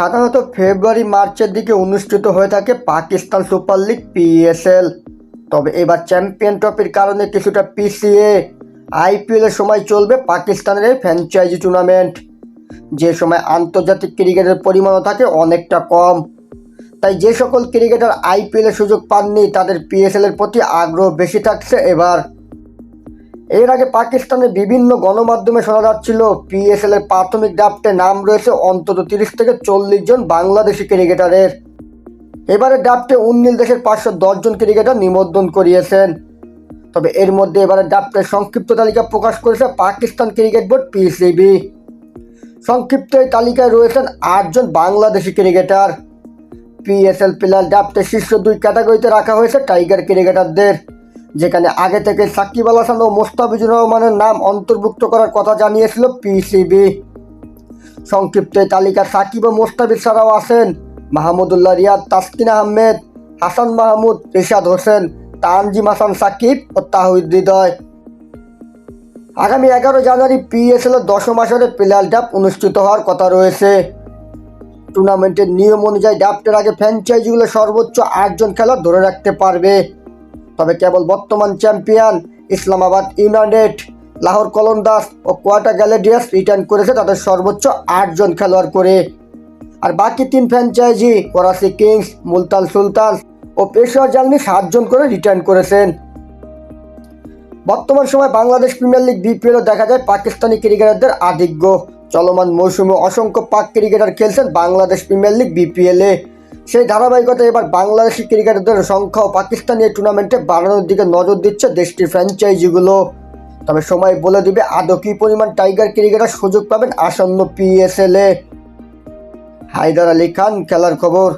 সাধারণত ফেব্রুয়ারি মার্চের দিকে অনুষ্ঠিত হয়ে থাকে পাকিস্তান সুপার লিগ পিএসএল। তবে এবার চ্যাম্পিয়ন ট্রফির কারণে কিছুটা পিছিয়ে আইপিএলের সময় চলবে পাকিস্তানের এই ফ্র্যাঞ্চাইজি টুর্নামেন্ট, যে সময় আন্তর্জাতিক ক্রিকেটের পরিমাণও থাকে অনেকটা কম। তাই যে সকল ক্রিকেটার আইপিএলের সুযোগ পাননি তাদের পিএসএলের প্রতি আগ্রহ বেশি থাকছে এবার। এর আগে পাকিস্তানের বিভিন্ন গণমাধ্যমে শোনা যাচ্ছিল পিএসএল এর প্রাথমিক ড্রাফটে নাম রয়েছে অন্তত 30 থেকে 40 জন বাংলাদেশি ক্রিকেটারের। এবারে ড্রাফটে 19 দেশের 510 জন ক্রিকেটার নিবন্ধন করিয়েছেন। তবে এর মধ্যে এবারে ড্রাফটের সংক্ষিপ্ত তালিকা প্রকাশ করেছে পাকিস্তান ক্রিকেট বোর্ড পিসিবি। সংক্ষিপ্ত এই তালিকায় রয়েছেন 8 জন বাংলাদেশি ক্রিকেটার। পিএসএল প্লেয়ার ড্রাফটের শীর্ষ 2 ক্যাটাগরিতে রাখা হয়েছে টাইগার ক্রিকেটারদের, যেখানে আগে থেকে সাকিব আল হাসান ও মোস্তাফিজুর রহমানের নাম অন্তর্ভুক্ত করার কথা জানিয়েছিল পিসিবি। সংক্ষিপ্ত এই তালিকা সাকিব ও মোস্তাফিজ ছাড়াও আছেন মাহমুদুল্লাহ রিয়াদ, তাসকিন আহমেদ, হাসান মাহমুদ, রিশাদ হোসেন, তানজিম হাসান সাকিব ও তাহিদ হৃদয়। আগামী 11 জানুয়ারি পিএসএল এর 10ম আসরে প্লেয়ার ড্রাফট অনুষ্ঠিত হওয়ার কথা রয়েছে। টুর্নামেন্টের নিয়ম অনুযায়ী ড্রাফটের আগে ফ্র্যাঞ্চাইজিগুলো সর্বোচ্চ 8 জন খেলোয়াড় ধরে রাখতে পারবে। তবে কেবল বর্তমান চ্যাম্পিয়ন ইসলামাবাদ ইউনাইটেড, লাহোর কলন্দার্স ও কোয়াটা গ্যালেডিয়ার্স রিটার্ন করেছে তাদের সর্বোচ্চ 8 জন খেলোয়াড় করে। আর বাকি 3 ফ্র্যাঞ্চাইজি করাচি কিংস, মুলতান সুলতানস ও পেশোয়ার জালমি 7 জন করে রিটার্ন করেছেন। বর্তমান সময় বাংলাদেশ প্রিমিয়ার লিগ বিপিএলও দেখা যায় পাকিস্তানি ক্রিকেটারদের আধিক্য। চলমান মৌসুমে অসংখ্য পাক ক্রিকেটার খেলছেন বাংলাদেশ প্রিমিয়ার লিগ বিপিএলে। সেই ধারাবাহিকতায় এবার বাংলাদেশি ক্রিকেটারদের সংখ্যাও পাকিস্তানি এই টুর্নামেন্টে বাড়ানোর দিকে নজর দিচ্ছে দেশটির ফ্র্যাঞ্চাইজিগুলো। তবে সময় বলে দিবে আদৌ কী পরিমাণ টাইগার ক্রিকেটার সুযোগ পাবেন আসন্ন পিএসএলে। হায়দার আলী খান, খেলার খবর।